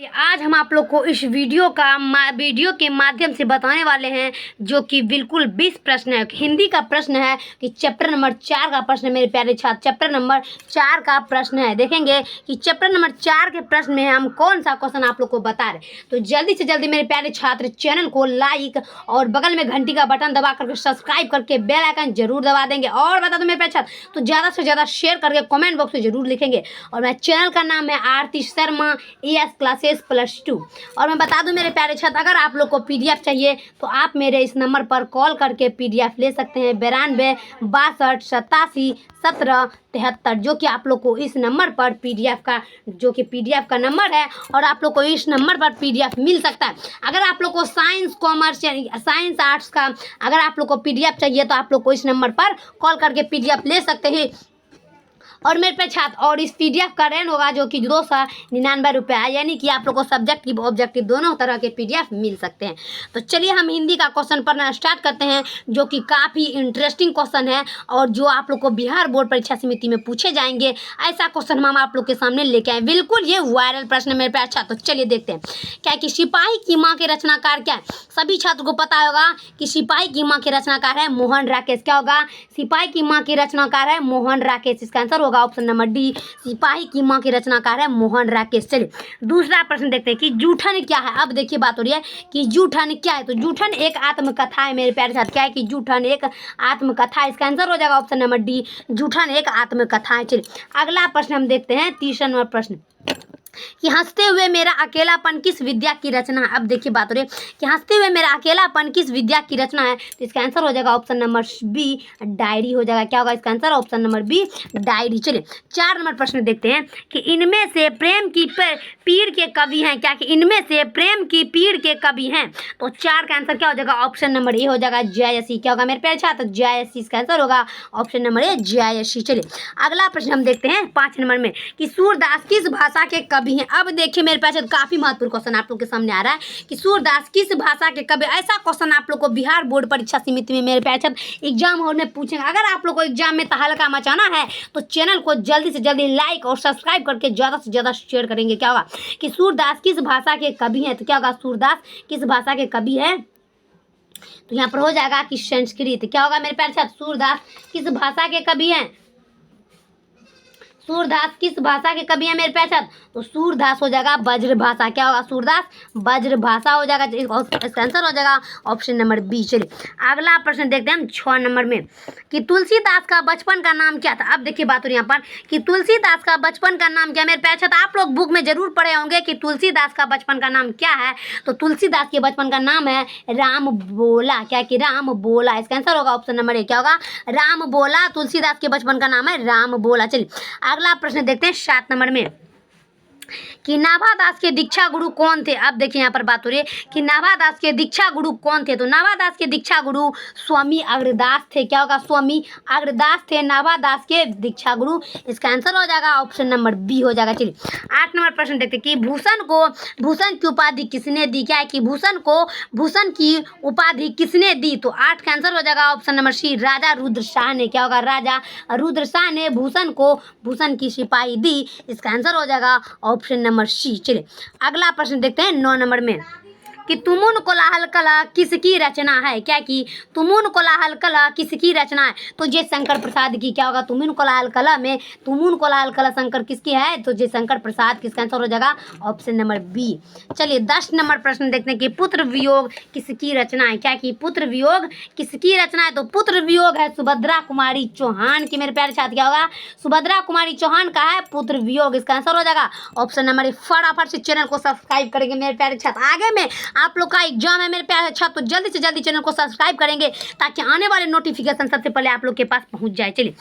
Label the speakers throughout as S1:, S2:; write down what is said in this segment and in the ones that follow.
S1: आज हम आप लोग को इस वीडियो के माध्यम से बताने वाले हैं जो कि बिल्कुल 20 प्रश्न है। हिंदी का प्रश्न है कि चैप्टर नंबर 4 का प्रश्न है मेरे प्यारे छात्र। चैप्टर नंबर 4 का प्रश्न है, देखेंगे कि चैप्टर नंबर 4 के प्रश्न में हम कौन सा क्वेश्चन आप लोग को बता रहे। तो जल्दी से जल्दी मेरे प्यारे छात्र चैनल को लाइक और बगल में घंटी का बटन दबा करके सब्सक्राइब करके बेल आइकन जरूर दबा देंगे। और बता दो मेरे प्यारे छात्र, तो ज़्यादा से ज़्यादा शेयर करके कमेंट बॉक्स में जरूर लिखेंगे। और मेरे चैनल का नाम है आरती शर्मा ES क्लासेस +2। और मैं बता दूं मेरे प्यारे छात्र, अगर आप लोग को PDF चाहिए तो आप मेरे इस नंबर पर कॉल करके PDF ले सकते हैं 92 62 87 17 73, जो कि आप लोग को इस नंबर पर PDF का नंबर है। और आप लोग को इस नंबर पर PDF मिल सकता है। अगर आप लोग को साइंस कॉमर्स साइंस आर्ट्स का अगर आप लोग को PDF चाहिए तो आप लोग को इस नंबर पर कॉल करके PDF ले सकते हैं। और मेरे पे छात्र, और इस PDF का रेंट होगा जो कि 299 रुपये है, यानी कि आप लोग को सब्जेक्टिव ऑब्जेक्टिव दोनों तरह के PDF मिल सकते हैं। तो चलिए हम हिंदी का क्वेश्चन पढ़ना स्टार्ट करते हैं, जो कि काफ़ी इंटरेस्टिंग क्वेश्चन है और जो आप लोग को बिहार बोर्ड परीक्षा समिति में पूछे जाएंगे। ऐसा क्वेश्चन हम आप लोग के सामने लेके आए, बिल्कुल ये वायरल प्रश्न मेरे पे। अच्छा, तो चलिए देखते हैं क्या कि सिपाही की माँ के रचनाकार क्या है। सभी छात्र को पता होगा कि सिपाही की माँ के रचनाकार है मोहन राकेश। क्या होगा? सिपाही की माँ की रचनाकार है मोहन राकेश। इसका आंसर होगा ऑप्शन नंबर डी, सिपाही की माँ की रचनाकार है मोहन राकेश। चलिए दूसरा प्रश्न देखते हैं कि जूठन क्या है। अब देखिए बात हो रही है कि जूठन क्या है। तो जूठन एक आत्मकथा है मेरे प्यारे साथ। क्या है कि जूठन एक आत्मकथा है। इसका आंसर हो जाएगा ऑप्शन नंबर डी, जूठन एक आत्मकथा है। चलिए अगला प्रश्न हम देखते हैं, तीसरा नंबर प्रश्न कि हंसते हुए मेरा अकेलापन किस विद्या की रचना है। अब देखिए बात हो रही है कि हंसते हुए मेरा अकेलापन किस विद्या की रचना है। तो इसका आंसर हो जाएगा ऑप्शन नंबर बी, डायरी हो जाएगा। क्या होगा इसका answer? Option number B, diary. चलिए 4 नंबर प्रश्न देखते हैं कि इनमें से प्रेम की पीड़ के कवि हैं। क्या कि इनमें से प्रेम की पीड़ के कवि हैं। तो 4 का आंसर क्या हो जाएगा? ऑप्शन नंबर ए हो जाएगा, जयसी। क्या होगा मेरे प्यारे छात्र? जयसी। इसका आंसर होगा ऑप्शन नंबर ए, जयसी। चलिए अगला प्रश्न हम देखते हैं 5 नंबर में कि सूरदास किस भाषा के कवि हैं। अब देखिए मेरे पास काफी महत्वपूर्ण क्वेश्चन आप लोग के सामने आ रहा है कि सूरदास किस भाषा के कवि। ऐसा क्वेश्चन आप लोग को बिहार बोर्ड परीक्षा समिति में मेरे पास एग्जाम हॉल में पूछेंगे। अगर आप लोग को एग्जाम में तहलका मचाना है तो चैनल को जल्दी से जल्दी लाइक और सब्सक्राइब करके ज्यादा से ज्यादा शेयर करेंगे। क्या होगा कि सूरदास किस भाषा के कवि हैं। तो क्या होगा? सूरदास किस भाषा के कवि है। तो यहाँ पर हो जाएगा कि संस्कृत। क्या होगा मेरे प्यारे साथ? सूरदास किस भाषा के कवि हैं। सूरदास किस भाषा के कवि हैं मेरे प्यारे साथ? तो सूरदास हो जाएगा ब्रज भाषा। क्या होगा? सूरदास ब्रज भाषा हो जाएगा। इसका आंसर हो जाएगा ऑप्शन नंबर बी। चलिए अगला प्रश्न देखते हैं हम 6 नंबर में कि तुलसीदास का बचपन का नाम क्या था। अब देखिए बात हो रही है यहाँ पर कि तुलसीदास का बचपन का नाम क्या मेरे प्यारे साथ। आप लोग बुक में जरूर पढ़े होंगे कि तुलसीदास का बचपन का नाम क्या है। तो तुलसीदास के बचपन का नाम है राम बोला। क्या कि राम बोला। इसका आंसर होगा ऑप्शन नंबर ए। क्या होगा? राम बोला। तुलसीदास के बचपन का नाम है राम बोला। चलिए अगला प्रश्न देखते हैं 7 नंबर में कि नाभादास के दीक्षा गुरु कौन थे। अब देखिए यहाँ पर बात हो रही है कि नाभादास के दीक्षा गुरु कौन थे। तो नाभादास के दीक्षा गुरु स्वामी अग्रदास थे। क्या होगा? स्वामी अग्रदास थे नाभादास के दीक्षा गुरु। इसका आंसर हो जाएगा ऑप्शन नंबर बी हो जाएगा। चलिए 8 नंबर प्रश्न देखते हैं कि भूषण की उपाधि किसने दी। क्या है कि भूषण की उपाधि किसने दी। तो 8 का आंसर हो जाएगा ऑप्शन नंबर सी, राजा रुद्र शाह ने। क्या होगा? राजा रुद्र शाह ने भूषण की सिपाही दी। इसका आंसर हो जाएगा ऑप्शन नंबर सी। चलिए अगला प्रश्न देखते हैं 9 नंबर में कि तुमुन कोलाहल कला किसकी रचना है। क्या कि तुमुन कोलाहल कला किसकी रचना है। तो जयशंकर प्रसाद की। क्या होगा? तुमुन कोलाहल कला शंकर किसकी है। तो जयशंकर प्रसाद। किसका आंसर हो जाएगा? Option number B. चलिए 10 नंबर प्रश्न देखते हैं कि पुत्र वियोग किसकी रचना है। क्या कि पुत्र वियोग किसकी रचना है। तो पुत्र वियोग है सुभद्रा कुमारी चौहान की मेरे प्यारे छात्र। क्या होगा? सुभद्रा कुमारी चौहान का है पुत्र वियोग। इसका आंसर हो जाएगा ऑप्शन नंबर ए। फटाफट से चैनल को सब्सक्राइब करेंगे मेरे प्यारे छात्र। आगे में आप लोग का एग्जाम है मेरे प्यारे छात्र, तो जल्दी से जल्दी चैनल को सब्सक्राइब करेंगे ताकि आने वाले नोटिफिकेशन सबसे पहले आप लोग के पास पहुंच जाए। चलिए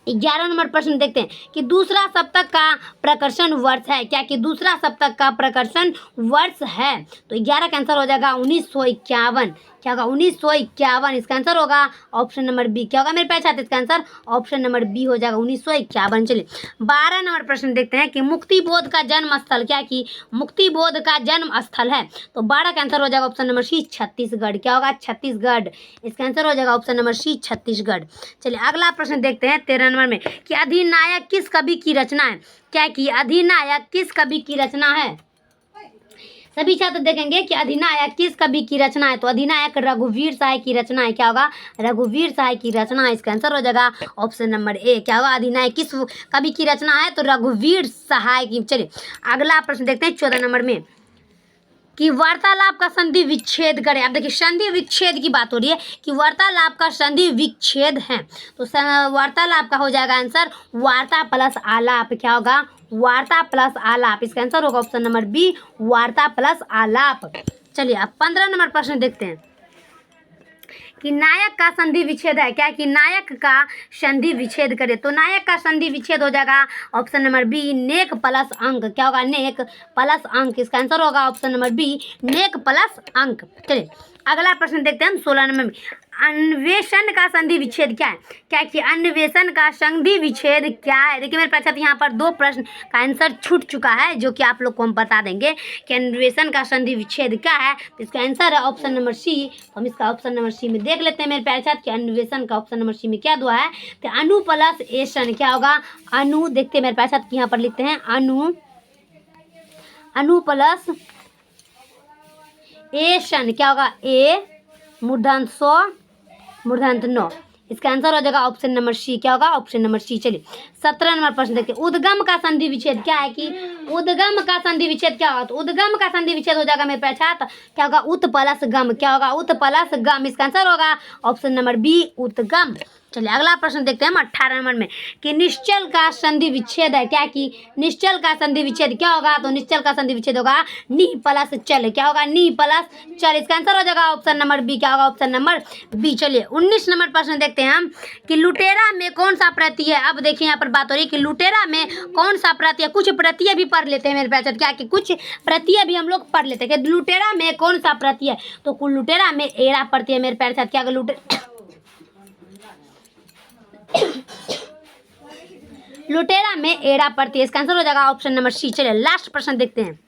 S1: 11 नंबर प्रश्न देखते हैं कि दूसरा सप्तक का प्रकर्षण वर्ष है। क्या कि दूसरा सप्तक का प्रकर्षण वर्ष है। तो 11 का आंसर हो जाएगा 1951। क्या होगा? 1951। इसका आंसर होगा ऑप्शन नंबर बी। क्या होगा मेरे पास छात्र? इसका आंसर ऑप्शन नंबर बी हो जाएगा 1951। चलिए 12 नंबर प्रश्न देखते हैं कि मुक्तिबोध का जन्म स्थल। क्या कि मुक्तिबोध का जन्म स्थल है। तो 12 का आंसर हो जाएगा ऑप्शन नंबर सी, छत्तीसगढ़। क्या होगा? छत्तीसगढ़। इसका आंसर हो जाएगा ऑप्शन नंबर सी, छत्तीसगढ़। चलिए अगला प्रश्न देखते हैं 13 नंबर में कि अधिनायक किस कवि की रचना है। क्या कि अधिनायक किस कवि की रचना है। सभी छात्र देखेंगे कि अधिनायक किस कवि की रचना है, तो अधिनायक रघुवीर सहाय की रचना है। क्या होगा? रघुवीर सहाय की रचना है। इसका आंसर हो जाएगा ऑप्शन नंबर ए। क्या होगा? अधिनायक किस कवि की रचना है, तो रघुवीर सहाय की। चलिए अगला प्रश्न देखते हैं 14 नंबर में कि वार्तालाप का संधि विच्छेद करें। अब देखिए संधि विच्छेद की बात हो रही है कि वार्तालाप का संधि विच्छेद है, तो वार्तालाप का हो जाएगा आंसर वार्ता प्लस आलाप। क्या होगा? वार्ता प्लस आलाप। इसका आंसर होगा ऑप्शन नंबर बी, वार्ता प्लस आलाप। चलिए अब 15 नंबर प्रश्न देखते हैं कि नायक का संधि विच्छेद है। क्या कि नायक का संधि विच्छेद करे, तो नायक का संधि विच्छेद हो जाएगा ऑप्शन नंबर बी, नेक प्लस अंक। क्या होगा? नेक प्लस अंक। इसका आंसर होगा ऑप्शन नंबर बी, नेक प्लस अंक। चलिए अगला प्रश्न देखते हैं हम 16 नंबर में। अन्वेषण का संधि विच्छेद क्या है? क्या कि अन्वेषण का संधि विच्छेद क्या है? देखिए मेरे पास यहाँ पर 2 प्रश्न का आंसर छूट चुका है, जो कि आप लोग को हम बता देंगे कि अन्वेषण का संधि विच्छेद क्या है। तो इसका आंसर है ऑप्शन नंबर सी। तो हम इसका ऑप्शन नंबर सी में देख लेते हैं मेरे प्यारे छात्र कि अन्वेषण का ऑप्शन नंबर सी में क्या दुआ है, तो अनु प्लस एशन। क्या होगा? अनु। देखते हैं मेरे प्यारे छात्र यहाँ पर लिखते हैं अनु प्लस एशन। क्या होगा? ए मूर्धांत 100 मूर्धांत 9। इसका आंसर हो जाएगा ऑप्शन नंबर सी। क्या होगा? Option number C. चलिए 17 नंबर प्रश्न देखते हैं। उद्गम का संधि विच्छेद क्या है कि उद्गम का संधि विच्छेद क्या होगा, तो उद्गम का संधि विच्छेद हो जाएगा मेरे प्यारे छात्र क्या होगा? उत प्लस गम। क्या होगा? उत प्लस गम। इसका आंसर होगा ऑप्शन नंबर बी, उद्गम। चलिए अगला प्रश्न देखते हैं हम 18 नंबर में कि निश्चल का संधि विच्छेद है। क्या कि निश्चल का संधि विच्छेद क्या होगा, तो निश्चल का संधि विच्छेद होगा नी प्लस चल। क्या होगा? नी प्लस चल। इसका आंसर हो जाएगा ऑप्शन नंबर बी। क्या होगा? Option number B. चलिए 19 नंबर प्रश्न देखते हैं हम कि लुटेरा में कौन सा प्रति है। अब देखिए यहाँ पर बात हो रही है कि लुटेरा में कौन सा प्रति है। कुछ प्रतियां भी पढ़ लेते हैं मेरे प्यारे, क्या कि कुछ प्रतियां भी हम लोग पढ़ लेते हैं कि लुटेरा में कौन सा प्रति है, तो कुल लुटेरा में एड़ा प्रति है मेरे प्यारे साथ। क्या लुटेरा में एड़ा प्रति है। इसका आंसर हो जाएगा ऑप्शन नंबर सी। चलिए लास्ट प्रश्न देखते हैं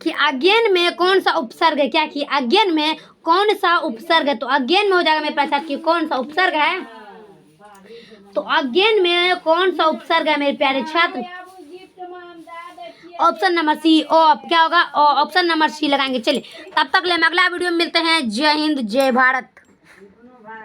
S1: कि अज्ञान में कौन सा उपसर्ग है। क्या कि अज्ञान में कौन सा उपसर्ग है, तो अज्ञान में हो जाएगा मेरे पास कि कौन सा उपसर्ग है, तो अज्ञान में कौन सा उपसर्ग है मेरे प्यारे छात्र, ऑप्शन नंबर सी। क्या होगा? ऑप्शन नंबर सी लगाएंगे। चलिए तब तक ले हम अगला वीडियो में मिलते हैं। जय हिंद जय भारत।